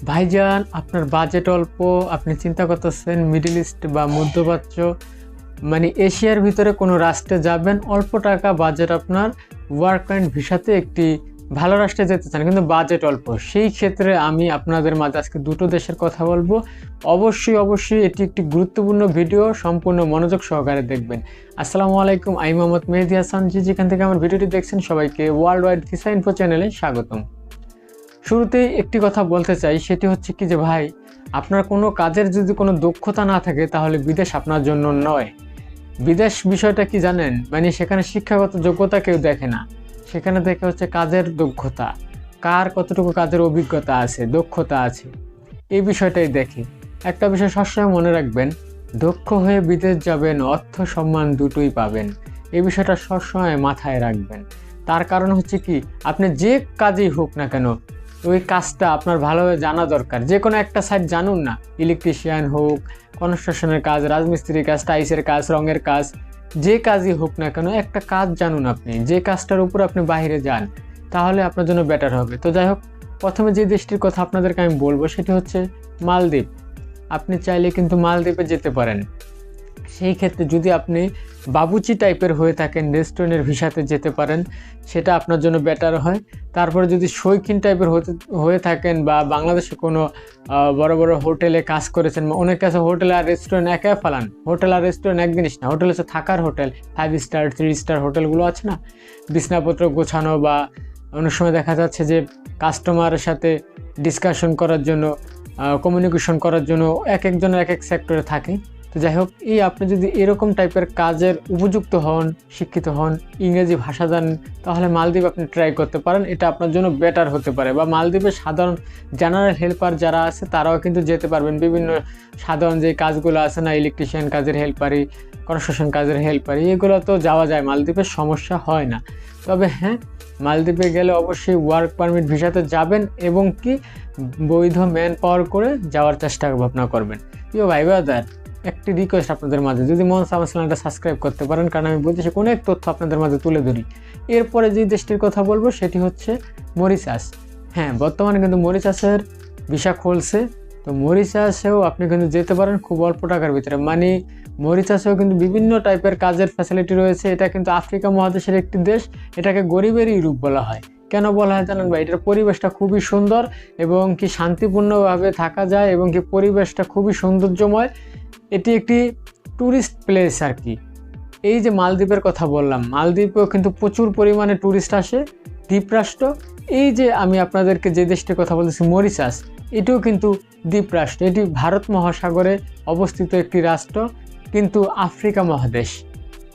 ভাইজান আপনার বাজেট অল্প, আপনি চিন্তা করতেছেন মিডল ইস্ট বা মধ্যপ্রাচ্য মানে এশিয়ার ভিতরে কোনো রাষ্ট্রে যাবেন, অল্প টাকা বাজেট আপনার, ওয়ার্ক পয়েন্ট ভিসাতে একটি ভালো রাষ্ট্রে যেতে চান কিন্তু বাজেট অল্প, সেই ক্ষেত্রে আমি আপনাদের মাঝে আজকে দুটো দেশের কথা বলবো। অবশ্যই এটি একটি গুরুত্বপূর্ণ ভিডিও, সম্পূর্ণ মনোযোগ সহকারে দেখবেন। আসসালামু আলাইকুম, আমি মোহাম্মদ মেহেদি হাসান। যেখান থেকে আমার ভিডিওটি দেখছেন সবাইকে ওয়ার্ল্ড ওয়াইড ভিসা ইনফো চ্যানেলে স্বাগতম। শুরুতেই একটি কথা বলতে চাই, সেটি হচ্ছে কি যে ভাই, আপনার কোনো কাজের যদি কোনো দক্ষতা না থাকে তাহলে বিদেশ আপনার জন্য নয়। বিদেশ বিষয়টা কি জানেন, মানে সেখানে শিক্ষাগত যোগ্যতা কেউ দেখে না, সেখানে দেখে হচ্ছে কাজের দক্ষতা, কার কতটুকু কাজের অভিজ্ঞতা আছে, দক্ষতা আছে, এই বিষয়টাই দেখে। একটা বিষয় সবসময় মনে রাখবেন, দক্ষ হয়ে বিদেশ যাবেন, অর্থ সম্মান দুটোই পাবেন, এই বিষয়টা সবসময় মাথায় রাখবেন। তার কারণ হচ্ছে কি, আপনি যে কাজেই হোক না কেন ওই কাজটা আপনার ভালোভাবে জানা দরকার। যে কোনো একটা সাইড জানুন না, ইলেকট্রিশিয়ান হোক, কনস্ট্রাকশনের কাজ, রাজমিস্ত্রির কাজ, টাইসের কাজ, রঙের কাজ, যে কাজই হোক না কেন একটা কাজ জানুন। আপনি যে কাজটার উপর আপনি বাইরে যান তাহলে আপনার জন্য বেটার হবে। তো যাই হোক, প্রথমে যে দেশটির কথা আপনাদেরকে আমি বলবো সেটি হচ্ছে মালদ্বীপ। আপনি চাইলে কিন্তু মালদ্বীপে যেতে পারেন। সেই ক্ষেত্রে যদি আপনি বাবুচি টাইপের হয়ে থাকেন, রেস্টুরেন্টের ভিসাতে যেতে পারেন, সেটা আপনার জন্য বেটার হয়। তারপরে যদি শৌখিন টাইপের হয়ে থাকেন বা বাংলাদেশে কোনো বড় বড় হোটেলে কাজ করেছেন, অনেক কাছে হোটেল আর রেস্টুরেন্ট একা ফালান। হোটেল আর রেস্টুরেন্ট এক জিনিস না, হোটেল হচ্ছে থাকার হোটেল, 5 স্টার 3 স্টার হোটেলগুলো আছে না, বিছনাপত্র গোছানো বা অনেক সময় দেখা যাচ্ছে যে কাস্টমারের সাথে ডিসকাশন করার জন্য, কমিউনিকেশন করার জন্য এক একজনের এক এক সেক্টরে থাকে। তো যাই হোক, আপনি যদি এরকম টাইপের কাজের উপযুক্ত হন, শিক্ষিত হন, ইংরেজি ভাষা জানেন, তাহলে মালদ্বীপ আপনি ট্রাই করতে পারেন, এটা আপনার জন্য বেটার হতে পারে। বা মালদ্বীপের সাধারণ জেনারেল হেল্পার যারা আছে তারাও কিন্তু যেতে পারবেন। বিভিন্ন সাধারণ যে কাজগুলো আছে না, ইলেকট্রিশিয়ান কাজের হেল্পারি, কনস্ট্রাকশন কাজের হেল্পারি, এগুলো তো যাওয়া যায়, মালদ্বীপের সমস্যা হয় না। তবে হ্যাঁ, মালদ্বীপে গেলে অবশ্যই ওয়ার্ক পারমিট ভিসাতে যাবেন এবং কি বৈধ ম্যান পাওয়ার করে যাওয়ার চেষ্টা ভাবনা করবেন। প্রিয় ভাই ব্রাদার, একটি রিকোয়েস্ট আপনাদের মাঝে, যদি মন চায় আমার চ্যানেলটা সাবস্ক্রাইব করতে পারেন, কারণ আমি বৈদেশিক অনেক তথ্য আপনাদের মাঝে তুলে ধরি। এরপরে যে দেশটির কথা বলবো সেটি হচ্ছে মরিশাস। হ্যাঁ, বর্তমানে কিন্তু মরিশাসের ভিসা খুলছে। তো মরিশাসেও আপনি কিন্তু যেতে পারেন খুব অল্প টাকার ভিতরে। মানে মরিশাসেও কিন্তু বিভিন্ন টাইপের কাজের ফ্যাসিলিটি রয়েছে। এটা কিন্তু আফ্রিকা মহাদেশের একটি দেশ, এটাকে গরিবের ইউরোপ বলা হয়। কেন বলা হয় জানেন ভাই? এটার পরিবেশটা খুবই সুন্দর এবং কি শান্তিপূর্ণভাবে থাকা যায় এবং কি পরিবেশটা খুবই সৌন্দর্যময়। এটি একটি ট্যুরিস্ট প্লেস আর কি। এই যে মালদ্বীপের কথা বললাম, মালদ্বীপেও কিন্তু প্রচুর পরিমাণে ট্যুরিস্ট আসে, দ্বীপরাষ্ট্র। এই যে আমি আপনাদেরকে যে দেশটির কথা বলতেছি মরিশাস, এটিও কিন্তু দ্বীপরাষ্ট্র। এটি ভারত মহাসাগরে অবস্থিত একটি রাষ্ট্র, কিন্তু আফ্রিকা মহাদেশ,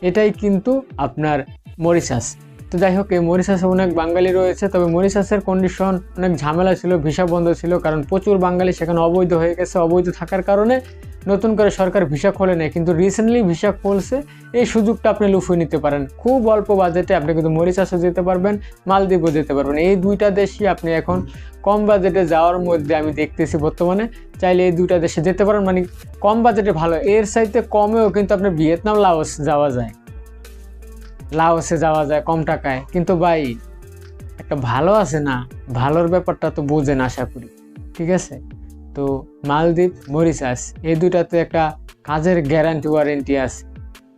এটাই কিন্তু আপনার মরিশাস। তো যাই হোক, এই মরিশাসে অনেক বাঙালি রয়েছে। তবে মরিশাসের কন্ডিশন অনেক ঝামেলা ছিল, ভিসা বন্ধ ছিল, কারণ প্রচুর বাঙালি সেখানে অবৈধ হয়ে গেছে। অবৈধ থাকার কারণে নতুন করে সরকার ভিসা খোলে নেয়, কিন্তু রিসেন্টলি ভিসা খুলছে। এই সুযোগটা আপনি লুফিয়ে নিতে পারেন। খুব অল্প বাজেটে আপনি কিন্তু মরিশাসও যেতে পারবেন, মালদ্বীপও যেতে পারবেন। এই দুইটা দেশই আপনি এখন কম বাজেটে যাওয়ার মধ্যে আমি দেখতেছি বর্তমানে। চাইলে এই দুইটা দেশে যেতে পারেন, মানে কম বাজেটে ভালো। এর চাইতে কমেও কিন্তু আপনার ভিয়েতনাম, লাওস যাওয়া যায়, লাওসে যাওয়া যায় কম টাকায়। কিন্তু ভাই একটা ভালো আছে না, ভালোর ব্যাপারটা তো বোঝেন আশা করি, ঠিক আছে? তো মালদ্বীপ, মরিশাস এই দুইটাতে একটা কাজের গ্যারান্টি ওয়ারেন্টি আছে,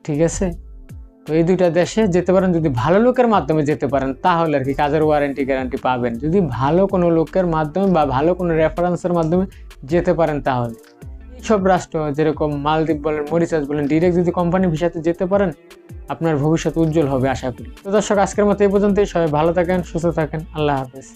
ঠিক আছে? তো এই দুইটা দেশে যেতে পারেন, যদি ভালো লোকের মাধ্যমে যেতে পারেন তাহলে আর কি কাজের ওয়ারেন্টি গ্যারান্টি পাবেন। যদি ভালো কোনো লোকের মাধ্যমে বা ভালো কোনো রেফারেন্সের মাধ্যমে যেতে পারেন তাহলে। এইসব রাষ্ট্র যেরকম মালদ্বীপ বলেন, মরিশাস বলেন, ডিরেক্ট যদি কোম্পানি ভিসাতে যেতে পারেন আপনার ভবিষ্যৎ উজ্জ্বল হবে আশা করি। তো দর্শক, আজকের মতো এই পর্যন্তই। সবাই ভালো থাকেন, সুস্থ থাকেন, আল্লাহ হাফেজ।